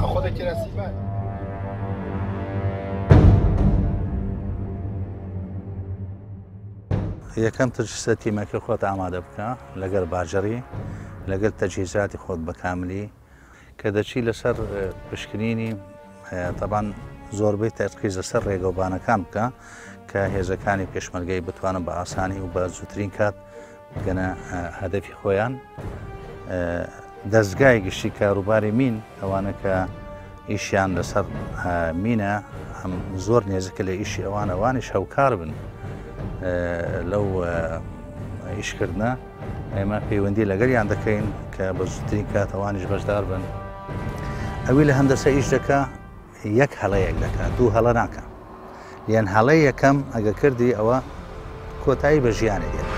خودت رسیبه یەکەم ترسە تیمەکە خۆت ئامادە بکە لەگەڵ باژەڕی لەگەڵ تەجهیزاتی خۆت بە کاملی کە دەچی لەسەر پشکنینی تەبان زۆربەی تەرکیز لەسەر ڕێگەوبانەکان بکە کە هێزەکانی پێشمەرگەی بتوانن بە ئاسانی و بە زووترین کات بگەنە هەدەفی خۆیان. دەستگای گشتی کاروباری مین ئەوانە کە ئیشیان لەسەر مینە ئەم زۆر نێزەکە لە ئیشی ئەوانیش هەوکار بن لەو ئیشکردنە ئێمە پەیوەندی لەگەڵیان دەکەین کە بە زووترین کات ئەوانیش بەشدار بن. ئەوی لە هەندەسە ئیش دەکا یەک هەڵەیەک دەکات دوو هەڵە ناکە یان هەڵەی یەکەم ئەگە کردی ئەوە کۆتایی بە ژیانێ دێت.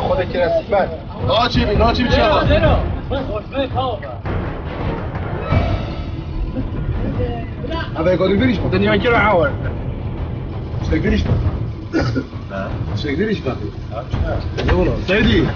خودت رسیبه ناچیبی چی آقا؟ هذا يقول ليش بدي اجي اعاون ايش تقدريش ايش تقدريش باقي يلا سيدي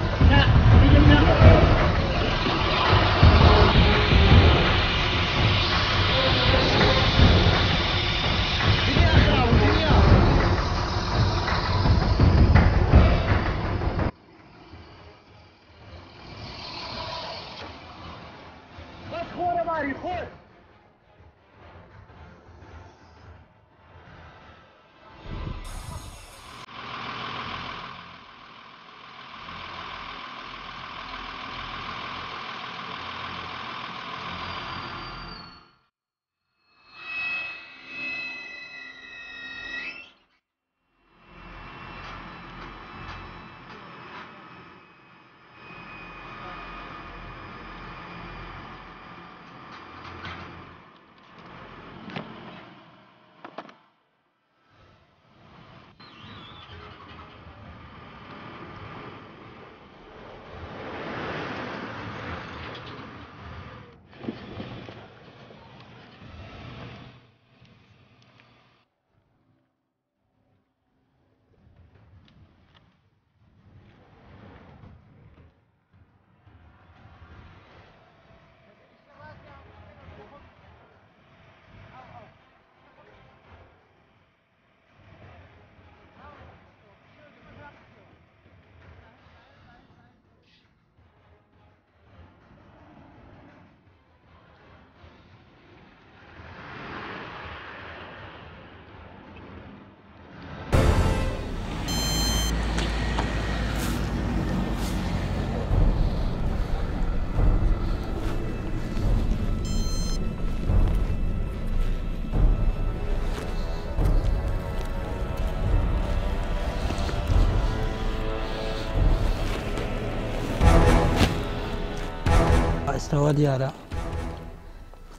ئێستاوا دیارە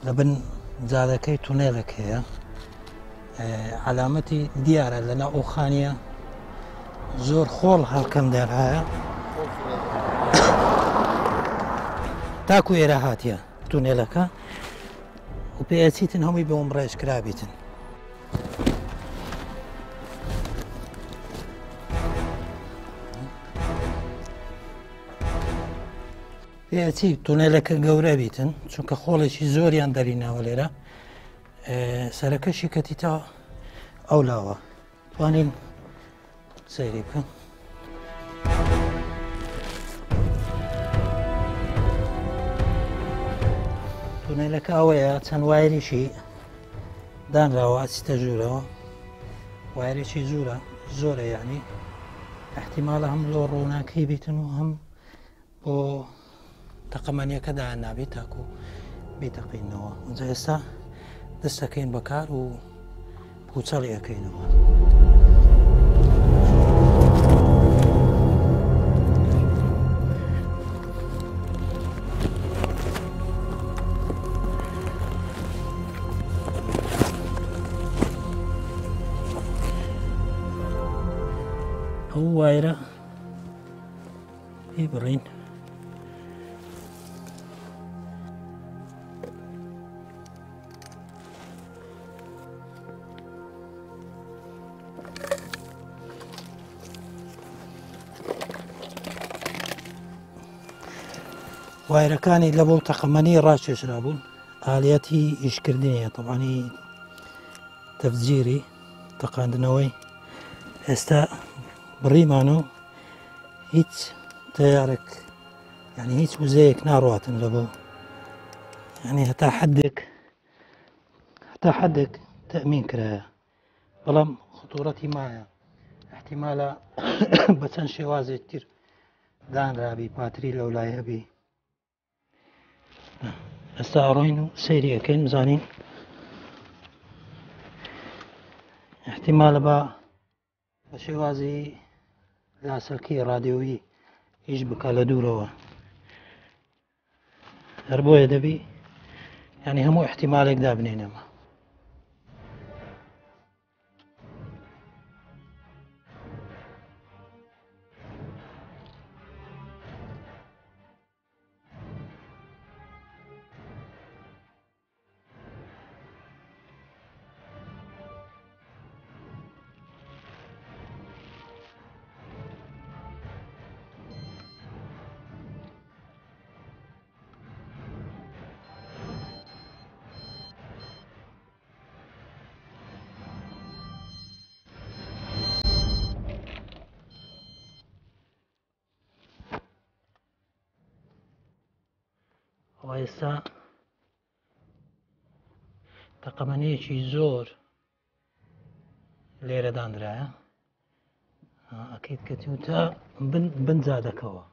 لەبن جادەکەی تونێڵێک هەیە علامەتی دیارە لەنا ئەو خانیە زۆر خۆڵ هەڵکەم دەرهایە تاکو ئێرە هاتیە تونێلەکە و پێچیتن هەمووی بۆم ڕێژکرابیتن. پێچی تونێلەکە گەورە بیتن چونکە خۆڵێکی زۆریان دەریناوە لێرە سەرەکەشی کەتی تا ئەو لاوە توانین سەیری بکەن. تونێلەکە ئەوەیە چەند وایریشی دانراوە ئەچتە ژوورەوە وایرێکی زۆرە یعنی احتیمالە هەم لۆ ڕووناکەی بیتن و هەم بۆ تەقەمەنیەکە دایان نابێت تاکو بیتەقینەوە ئەجا ئێستا دەستەکەین بەکار و پوچەڵی ئەەکەینەوە. ئەو وایرە پێی بڕین وایرەکانی لە بۆ تەقەمەنی ڕاکێشرا بوون ئالەتی ئیشکردنیە تەبانی تەفجیری تەقاندنەوەی ئێستا بڕیمان و هیچ تیارێک یعنی هیچ وزەیەک ناڕاتن لە بۆ یعنی هەتا حدێک تەمین کرایە بەڵام خطوورەتی مایە احتیمالە بە چەند شێوازێک تر دانرابی پاتری لەولای هەبی. ئێستا ئەڕۆین و سەیری ئەەکەین بزانین احتیمالە بە شێوازی لاسەکەی ڕادیۆیی هیچ بکە لە دوورەوە هەر بۆیە دەبی ینی هەموو احتیمالێک دابنێنەمە. ئێستا تەقەمەنیەکی زۆر لێرە دانرایە ئەکەیت کەتیوتە بنجادەکەوە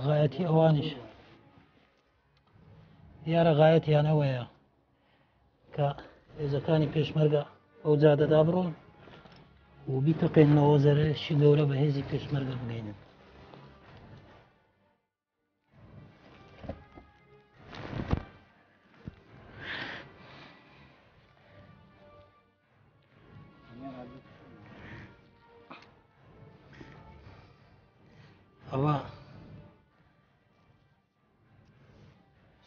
غایەتی ئەوانیش دیارە غایەتیان ئەوەیە کە هێزەکانی پێشمەرگە ئەو جادەدا بڕۆن و بیتەقێنەوە زەرشی گەورە بە هێزی پێشمەرگە بگەینن. ئەوە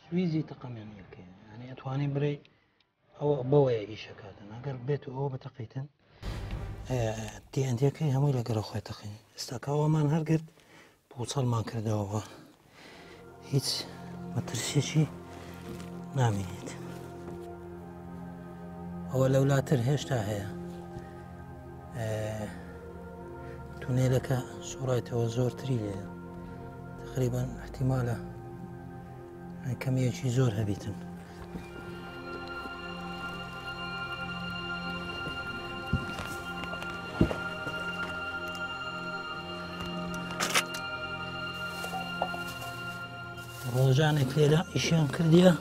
سویزی تەقەمەنیەکەیە یعنی ئەتوانێ بڕێ ئەوە بەوەیە ئیشەکاتن ئەگەر بێت و ئەوە بەتەقیتن دیئەندەکەی هەمووی لەگەڵە خۆی تەقین ئێستاکەوەمان هەرگرت پوچەڵمان کردەوە هیچ مەترسیەکی نامێنێت. ئەوە لەولاتر هێشتا هەیە تونێلەکە سوڕایەتەوە زۆرتری لێە تقریبان احتیمالە کەمیەکی زۆر هەبیتن. ڕۆژانێک لێرە ئیشیان کردیە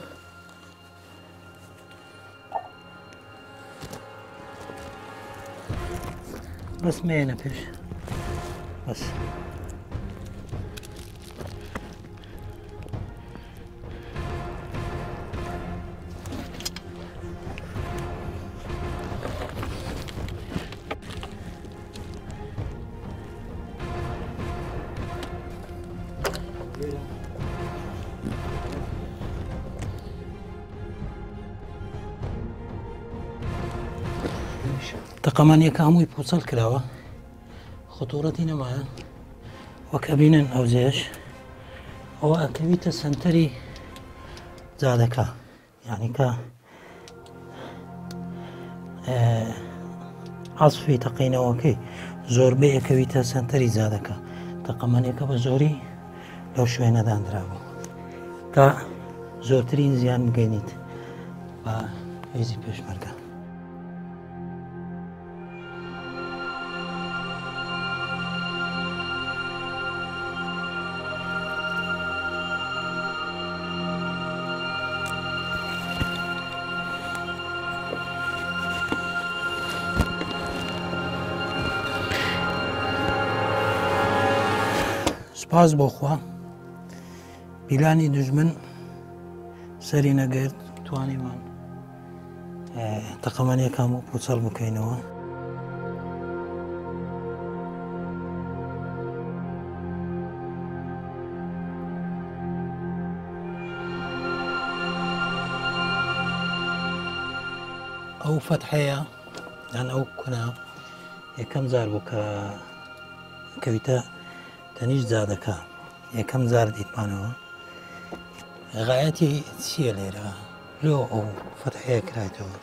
بەس مێنە پێش بەس تەقەمەنیەکە هەمووی پوچەڵ کراوە خطوورەتی نەمایە وەکە بینن ئەو جێش ئەوە ئەکەویتە سنتەری جادەکە یعنی کە عەسفی تەقینەوەکەی زۆربەی ئەکەویتە سنتەری جادەکە تەقەمەنیەکە بە زۆری لەو شوێنە دانرابوو تا زۆرترین زیان بگەینیت بە هێزی پێشمەرگە. پاس بۆخوا پیلانی دژمن سەری نەگرت توانیمان تەقەمەنیەکان و پوچەڵ بکەینەوە. ئەو فەتحەیە یان ئەو کونە یەکەم جار بوو کە کەویتە تەنیشت زادەکە یەکەم جار دیتمانەوە. غایەتی چییە لێرە لۆ ئەو فەتحەیە کرایەوە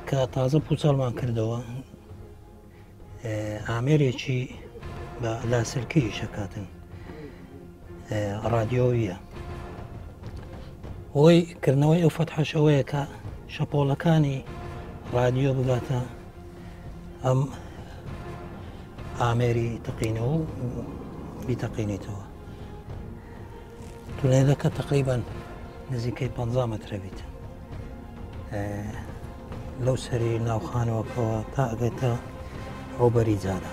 کە تازە پوچەڵمان کردەوە ئامێرێکی بە لاسلکەی شەکاتن ڕادیۆیە. هۆی کردنەوەی ئەو فەتحەشەوەیە کە شەپۆڵەکانی ڕادیۆ بگاتە ئەم ئامێری تەقینەوە و بیتەقینیتەوە. تونێلەکە تقریبان نزیکەی 50 مەترە بیت لەو سەری ناوخانەوەکەوە تا ئەگەتە ئەو بەری جادە.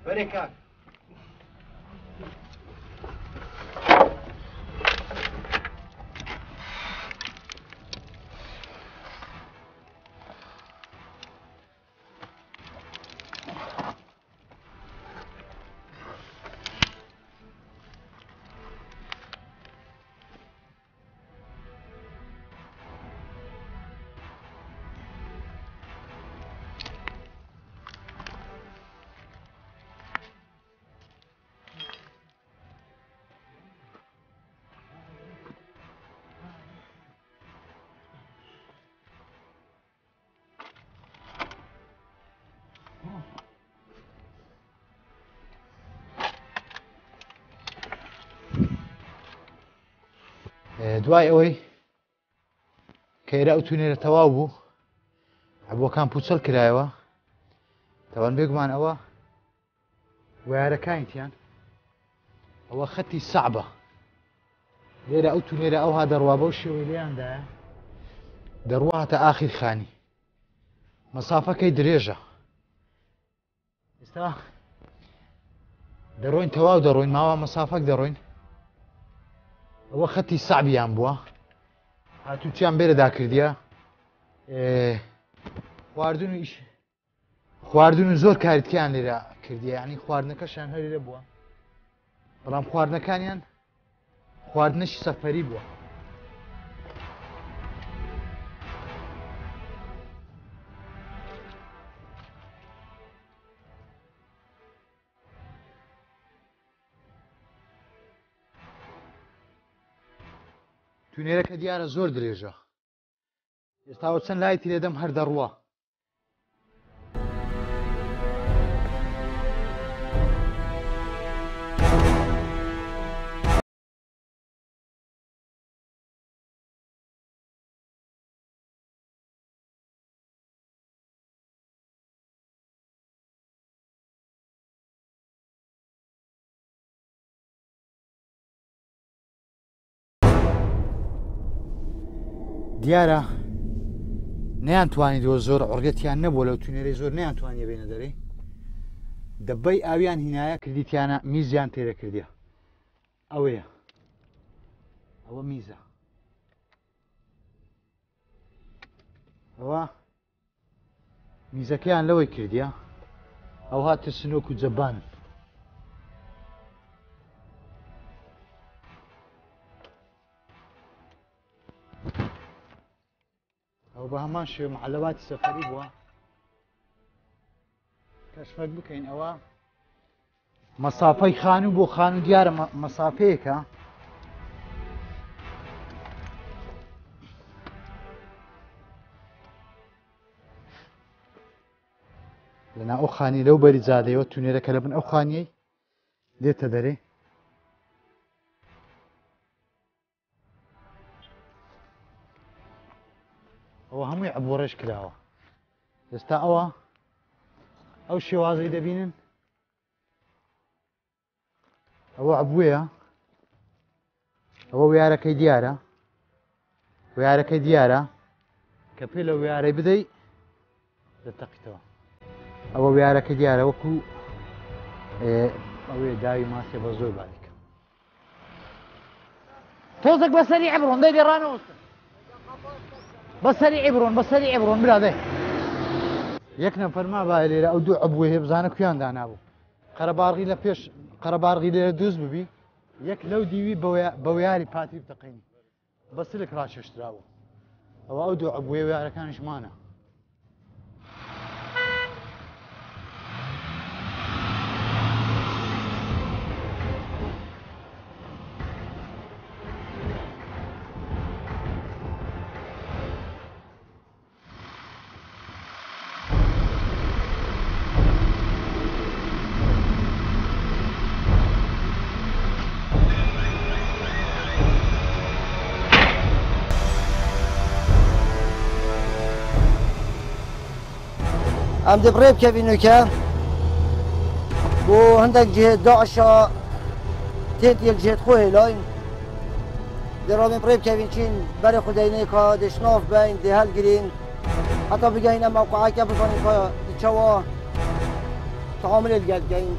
بركات دوای ئەوەی کەێرا ئەو تونێرە تەواو بوو عبووەکان پوچەڵ کرایەوە تەوان بێگومان ئەوە ویارەکانیان ئەوە خەتی سەعبە لێرە ئەو تونێرە ئەوها دەڕوا بەو شێوەی لێیاندایە دەڕواتە ئاخیر خانی مەسافەکەی درێژە. ئێستا دەڕۆین تەواو دەڕۆین ماوە مەسافەک دەڕۆین ئەوە خەتی سەعبیان بووە هاتووچیان بێرەدا کردیە خواردن و زۆر کاریتکیان لێرە کردیە ینی خواردنەکەشان هەرێرە بووە بەڵام خواردنەکانیان خواردنەشی سەفەری بووە. تونێرەکە دیارە زۆر درێژە ئێستاوە چەند لایەتی لێدەم هەر دەڕوە. دیارە نەیانتوانیدەوە زۆر ئۆرگەتیان نەبووە لەو تونێرەی زۆر نەیانتوانیە بێنە دەرەی دەبەی ئاویان هینایە کردیتیانە میزیان تێرە کردیە ئەوەیە ئەوە میزە ئەوە میزەکەیان لەوەی کردیە ئەو هاتە سنۆک و جەبانن ئەو بە هەمان شێوە معلەواتی سەفەری بووە کەشفەک بکەین ئەوە مەسافەی خانوو بۆ خانوو دیارە مەسافەیەکە لەنا ئەو خانی لەو بەری جادەیەوە تونێرەکە لە بن ئەو خانیەی دێتە دەرێ ئەوە هەمووی عبوو ڕێژ کراوە ئێستا ئەو شێوازەی دەبینن ئەوە عبوویە ئەوە ویارەکەی دیارە ویارەکەی دیارە کە پێ لە ویارەی بدەی دەتەقیتەوە ئەوە ویارەکە دیارە وەکو ئەوێ داوی ماسێ بە زۆر باریکە تۆزێک بەسەری عبرۆن دەی دێڕانەوەستن بەسەری عبرۆن بەسەری عبرۆن برادەی یەک نەفەرما با لێرە ئەو دوو عەبوێ هێ بزانە کویان دانابوو قەرەباڵغی لە پێش قەرەباڵغی لێرە دروست ببی یەک لەو دیوی بە ویاری پاتری بتەقینی بەسلک ڕاشێشتراوە ئەوە ئەو دوو عەبوێ ویارەکانیشمانە ئەم دەبڕێ بکەبینەکە بۆ هەندێک جهێت داعشە تێت یەک جهێت خۆ هێلاین دەڕۆمێ بڕێ بکەبین چین بەرێ خودەینەیەکە دەشناف بین دێ هەلگرین حتا بگەینە مەوقعەکە بزانین کە دیچەوە تعاملێ لەگەڵ بگەین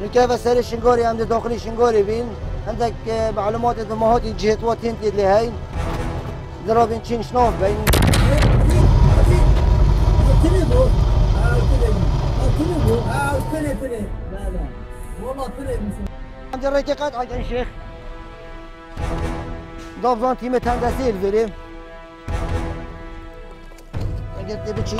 نکە بەسەری شنگۆری ئەم دە داخلی شنگۆری بین هەندێک معلوماتی دمەهاتی جهێتوە تێن تێت لێ هەین دەڕۆبین چین شناف بین عند الرقيقات عن شيخ ضافان تيمة هندسية الفيلم قلت بتشي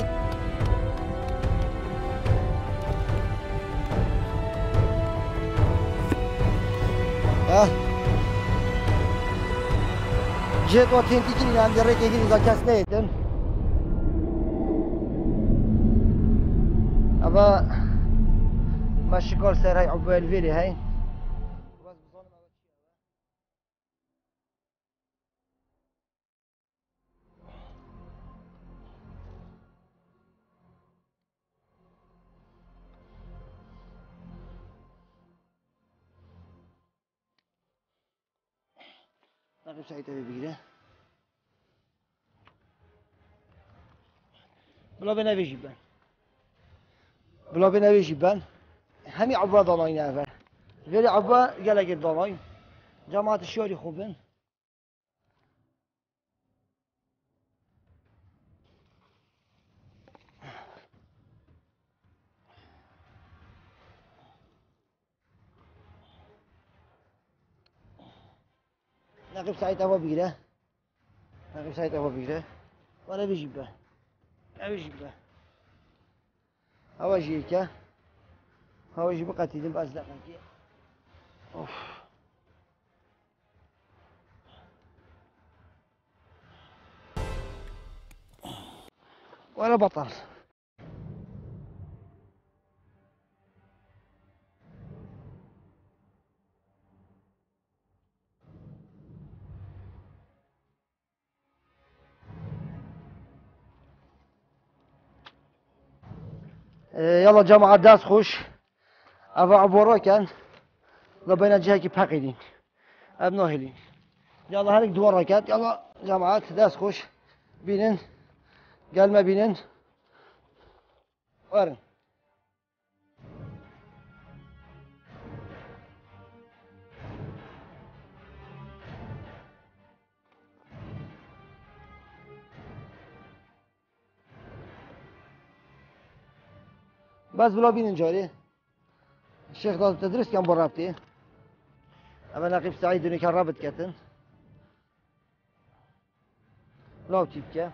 جيت وقتين تجري عند الرقيقات إذا كسنيتن أبا ماشي كل سير هاي عبوة الفيلي هاي نقيب سعيد أبي بيجي بلا بنا بيجي بان بلا بنا بيجي بان همي عبا ضلاين أفر غير عبا قالك الضلاين جماعة الشوري خوبن نقيب سعيد أبا بيجي نقيب سعيد أبا بيجي ولا بيجي بان لا بيجي بان هوا جيكا هوا جي بقى تيدم بأزدق نكي أوف ولا بطل يلا جماعة داس خوش أبا عبورو كان لبينا جهاكي بحقيدين أبنوهلين يلا هلك دوار ركات يلا جماعات داس خوش بينن قال ما بينن وارن بس بلا بين جاري الشيخ لازم تدرس كم برابتي أما نقيب سعيد إنه كان رابط كتن لا تبكي